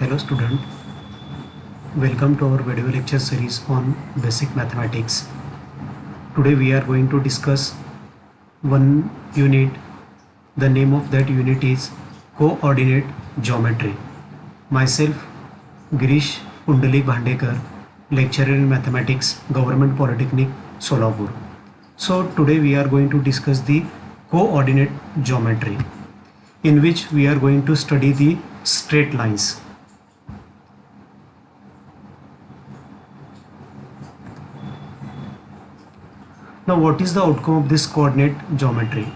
Hello student, welcome to our video lecture series on basic mathematics. Today we are going to discuss one unit. The name of that unit is coordinate geometry. Myself Girish Pundalik Bhandekar, lecturer in mathematics, Government Polytechnic, Solapur. So today we are going to discuss the coordinate geometry, in which we are going to study the straight lines. Now what is the outcome of this coordinate geometry?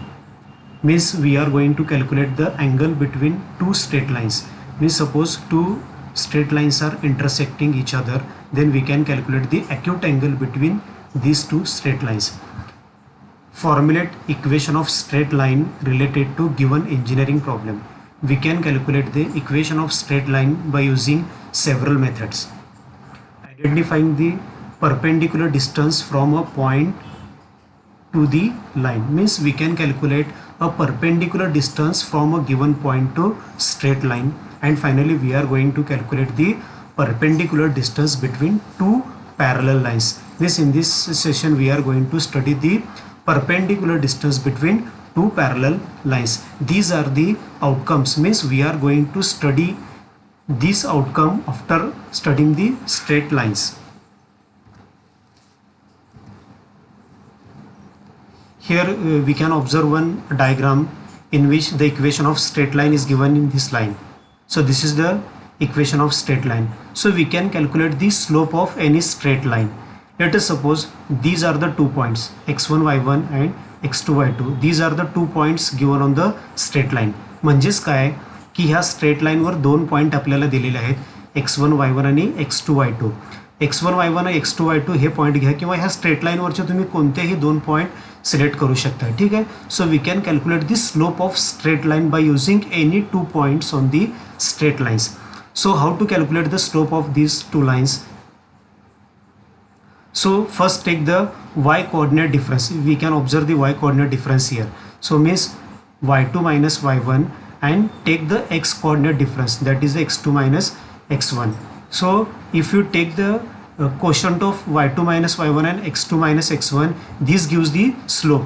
Means we are going to calculate the angle between two straight lines. Means suppose two straight lines are intersecting each other, then we can calculate the acute angle between these two straight lines. Formulate equation of straight line related to given engineering problem. We can calculate the equation of straight line by using several methods. Identifying the perpendicular distance from a point to the line, means we can calculate a perpendicular distance from a given point to straight line, and finally we are going to calculate the perpendicular distance between two parallel lines. In this session we are going to study the perpendicular distance between two parallel lines. These are the outcomes, means we are going to study this outcome after studying the straight lines. Here we can observe one diagram in which the equation of straight line is given in this line. So this is the equation of straight line. So we can calculate the slope of any straight line. Let us suppose these are the 2 points x1 y1 and x2 y2. These are the 2 points given on the straight line. म्हणजेच काय की ह्या straight line वर दोन point आपल्याला दिलेले आहेत x1 y1 आणि x2 y2. x1 y1 आणि x2 y2 हे पॉइंट घ्या किंवा ह्या स्ट्रेट लाईन वरचे तुम्ही कोणतेही दोन पॉइंट सिलेक्ट करू शकता. ठीक आहे. So we can calculate the slope of straight line by using any two points on the straight lines. So how to calculate the slope of these two lines? So first take the y coordinate difference. We can observe the y coordinate difference here. So means y2 minus y1, and take the x coordinate difference, that is the x2 minus x1. So if you take the quotient of y2 minus y1 and x2 minus x1, this gives the slope.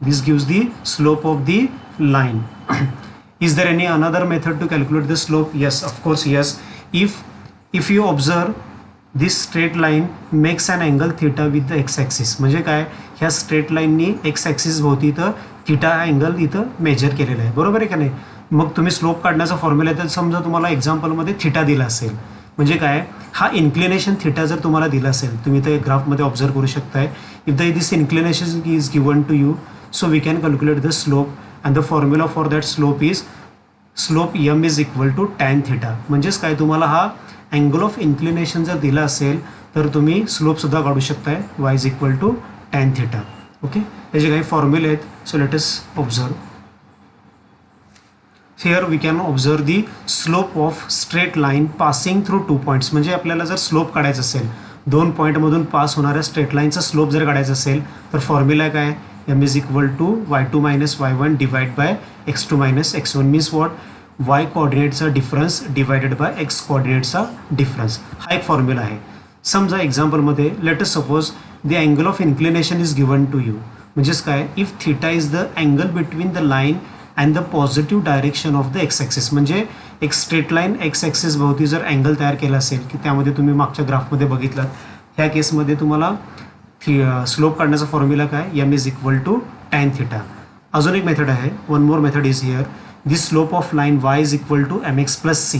This gives the slope of the line. Is there any another method to calculate the slope? Yes, of course, yes. If you observe this straight line makes an angle theta with the x-axis. म्हणजे काय, ह्या straight लाईननी x axis भोवती तर theta हा angle इथं major केलेला आहे, बरोबर आहे का नाही. मग तुम्ही स्लोप काढण्याचा फॉर्म्युला आहे, तर समजा तुम्हाला एक्झाम्पलमध्ये थीटा दिला असेल, म्हणजे काय, हा इन्क्लिनेशन थीटा जर तुम्हाला दिला असेल, तुम्ही ते ग्राफमध्ये ऑब्झर्व करू शकताय. If this inclination is given to you, so we can calculate the slope, and the formula for that slope is slope m is equal to tan theta. म्हणजेच काय, तुम्हाला हा अँगल ऑफ इन्क्लिनेशन जर दिला असेल तर तुम्ही स्लोप सुद्धा काढू शकताय, y is equal to tan theta. Okay, याचे काही फॉर्म्युले आहेत. So let us observe. Here we can observe the slope of straight line passing through two points. म्हणजे आपल्याला जर स्लोप काढायचं असेल, दोन पॉईंटमधून पास होणाऱ्या स्ट्रेट लाईनचा स्लोप जर काढायचा असेल, तर फॉर्म्युला काय, m is equal to y2 minus y1 divided by x2 minus x1. means what, y coordinates difference divided by x coordinates difference. हा एक फॉर्म्युला आहे. समजा एक्झाम्पलमध्ये let us suppose the angle of inclination is given to you. म्हणजेच काय, if theta is the angle between the line and the positive direction of the x axis. म्हणजे एक straight line x axis भोवती जर angle तयार केला असेल, की त्यामध्ये तुम्ही मागच्या ग्राफमध्ये बघितलं, ह्या केसमध्ये तुम्हाला स्लोप काढण्याचा फॉर्म्युला काय, m is equal to tan theta. अजून एक मेथड आहे, one more method is here, this slope of line y is equal to mx plus c.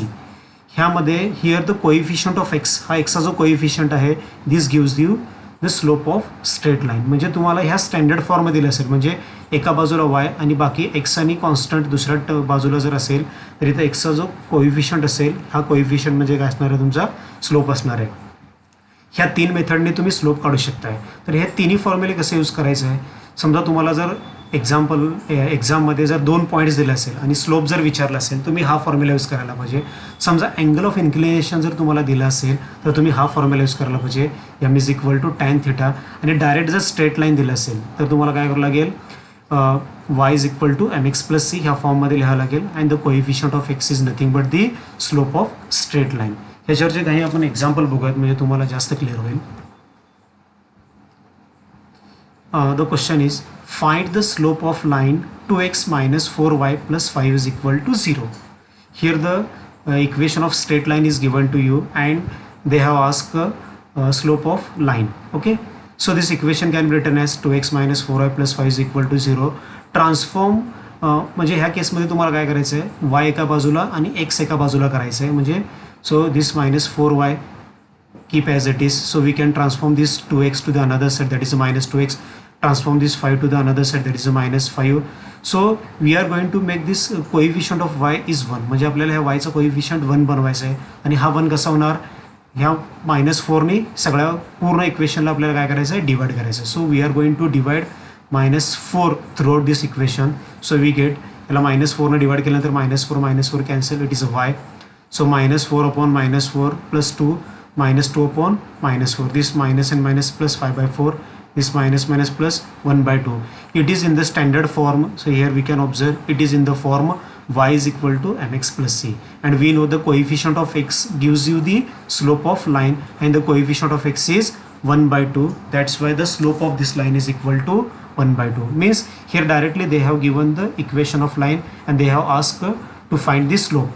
ह्यामध्ये here the coefficient of x, हा एक्सचा जो कोइफिशियंट आहे, this gives you the slope of straight line. म्हणजे तुम्हाला ह्या standard फॉर्ममध्ये दिलं असेल, म्हणजे एका बाजूला y आणि बाकी x आणि कॉन्स्टंट दुसऱ्या बाजूला जर असेल, तर इथं एक्सचा जो कोइफिशियंट असेल, हा कोइफिशियंट म्हणजे काय असणार आहे, तुमचा स्लोप असणार आहे. ह्या तीन मेथडने तुम्ही स्लोप काढू शकताय. तर हे तिन्ही फॉर्म्युले कसे यूज करायचे आहे, समजा तुम्हाला जर एक्झाममध्ये जर दोन पॉईंट्स दिले असेल आणि स्लोप जर विचारला असेल, तुम्ही हा फॉर्म्युला यूज करायला पाहिजे. समजा अँगल ऑफ इन्क्लिनेशन जर तुम्हाला दिला असेल, तर तुम्ही हा फॉर्म्युला यूज करायला पाहिजे, m is equal to tan theta. आणि डायरेक्ट जर स्ट्रेट लाईन दिलं असेल, तर तुम्हाला काय करावं लागेल, y is equal to mx plus c ह्या फॉर्ममध्ये लिहावं लागेल and the coefficient of x is nothing but the slope of straight line. ह्याच्यावरचे काही आपण एक्झाम्पल बघूयात म्हणजे तुम्हाला जास्त क्लिअर होईल. The question is find the slope of line 2x minus 4y plus 5 is equal to 0. Here the equation of straight line is given to you and they have asked slope of line. Okay, so this equation can be written as 2x minus 4y plus 5 is equal to 0. Transform म्हणजे ह्या केसमध्ये तुम्हाला काय करायचं आहे, y एका बाजूला आणि x एका बाजूला करायचं आहे. म्हणजे so this minus 4y keep as it is, so we can transform this 2x to the another side, that is minus 2x. Transform this 5 to the another side, that is a minus 5. So we are going to make this coefficient of y is 1. म्हणजे आपल्याला ह्या y चा coefficient 1 बनवायचा आहे आणि हा 1 कसा होणार, ह्या -4 सगळ्या पूर्ण इक्वेशनला आपल्याला काय करायचं आहे, डिवाइड करायचं आहे. So we are going to divide -4 throughout this equation. So we get, याला -4 डिवाइड केल्यानंतर -4 cancel, it is a y. So -4 upon -4 plus 2 -2 upon -4, this minus and minus plus 5/4, this minus plus 1/2. It is in the standard form, so here we can observe it is in the form y is equal to mx plus c, and we know the coefficient of x gives you the slope of line and the coefficient of x is 1/2. That's why the slope of this line is equal to 1/2. Means here directly they have given the equation of line and they have asked to find the slope.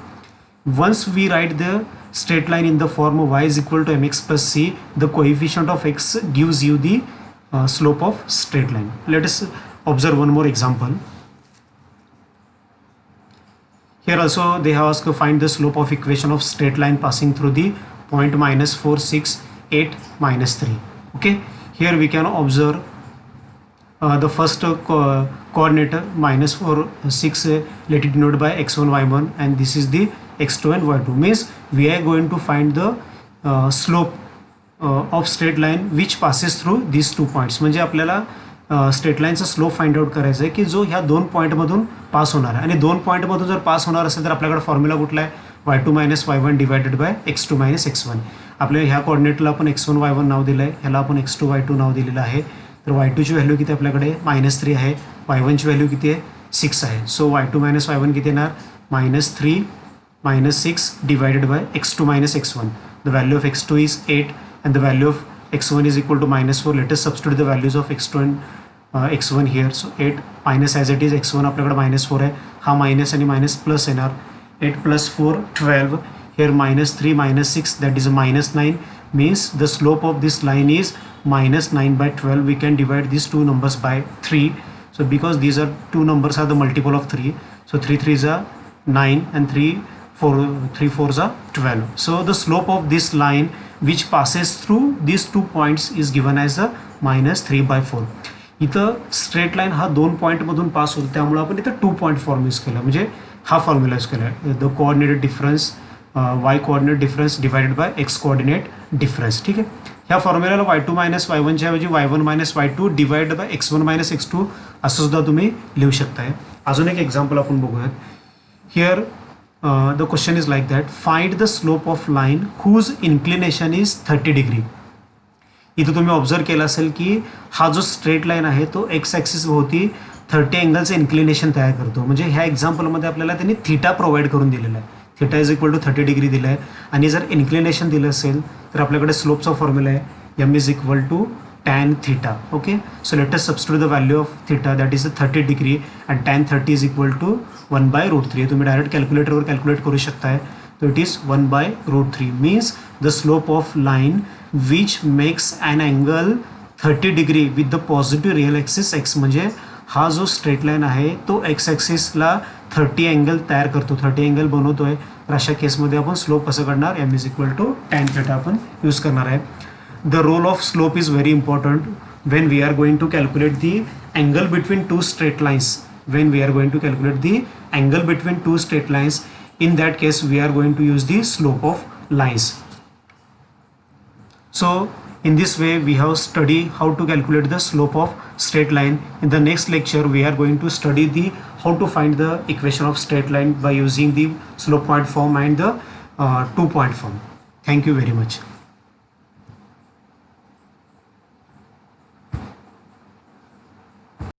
Once we write the straight line in the form y is equal to mx plus c, the coefficient of x gives you the slope of straight line. Let us observe one more example. Here also they have asked to find the slope of equation of straight line passing through the point -4, 6, 8, -3. Okay, here we can observe the first coordinate -4, 6, let it denoted by x1, y1, and this is the x2 and y2. Means we are going to find the slope of straight line which passes through this 2 points. म्हणजे आपल्याला straight लाईनचा slope find out करायचा आहे की जो ह्या 2 पॉईंटमधून पास होणार आहे. आणि 2 पॉईंटमधून जर पास होणार असेल तर आपल्याकडे फॉर्म्युला कुठला आहे, y2 minus y1 divided by x2 minus x1. आपल्या ह्या कोऑर्डिनेटला आपण x1 y1 नाव दिलं आहे, ह्याला आपण x2 y2 नाव दिलेलं आहे. तर y2 ची व्हॅल्यू किती आपल्याकडे -3 आहे, y1 ची व्हॅल्यू किती आहे 6 आहे. सो y2 minus y1 किती येणार, -3 -6 divided by x2 minus x1. The value of x2 is 8 and the value of x1 is equal to -4. Let us substitute the values of x2 and x1 here. So 8 minus as it is x1 आपल्याकडे -4 आहे, हा minus आणि minus plus येणार. 8 plus 4 12. Here -3 -6, that is a -9. Means the slope of this line is -9/12. We can divide these two numbers by 3. So because these are two numbers are the multiple of 3, so 3 3s are 9 and 3 4s are 12. So the slope of this line which passes through these 2 points is given as a -3/4. इथं straight line हा 2 पॉईंटमधून पास होतो, त्यामुळे आपण इथं 2 point form use केला, म्हणजे हा formula use केला आहे, the coordinate difference y coordinate difference divided by x coordinate difference. ठीक आहे, ह्या फॉर्म्युल्याला y2 minus y1 च्या ऐवजी y1 minus y2 divided by x1 minus x2 असं सुद्धा तुम्ही लिहू शकताय. अजून एक एक्झाम्पल आपण बघूयात. Here the question is like that, find the slope of line whose inclination is 30 degree. इथं तुम्ही ऑब्झर्व केलं असेल की हा जो स्ट्रेट लाईन आहे तो एक्स ॲक्सिस भोवती 30 अँगलचं इन्क्लिनेशन तयार करतो. म्हणजे ह्या एक्झाम्पलमध्ये आपल्याला त्यांनी थीटा प्रोव्हाइड करून दिलेला आहे, theta is equal to 30 degree दिलं आहे. आणि जर इन्क्लिनेशन दिलं असेल तर आपल्याकडे स्लोपचा फॉर्म्युला आहे m is equal to tan theta. Okay, so let us substitute the value of theta, that is 30 degree, and tan 30 is equal to 1/√3. तुम्ही डायरेक्ट कॅल्क्युलेटरवर कॅल्क्युलेट करू शकताय. So it is 1/√3. means the slope of line which makes an angle 30 degree with the positive real axis x. म्हणजे हा जो straight line आहे तो x ॲक्सिसला 30 angle तयार करतो, 30 अँगल बनवतोय. तर अशा केसमध्ये आपण स्लोप कसं करणार, m is equal to tan theta आपण यूज करणार आहे. The role of slope is very important when we are going to calculate the angle between two straight lines. When we are going to calculate the angle between two straight lines, in that case we are going to use the slope of lines. So in this way we have studied how to calculate the slope of straight line. In the next lecture we are going to study the how to find the equation of straight line by using the slope point form and the 2 point form. Thank you very much.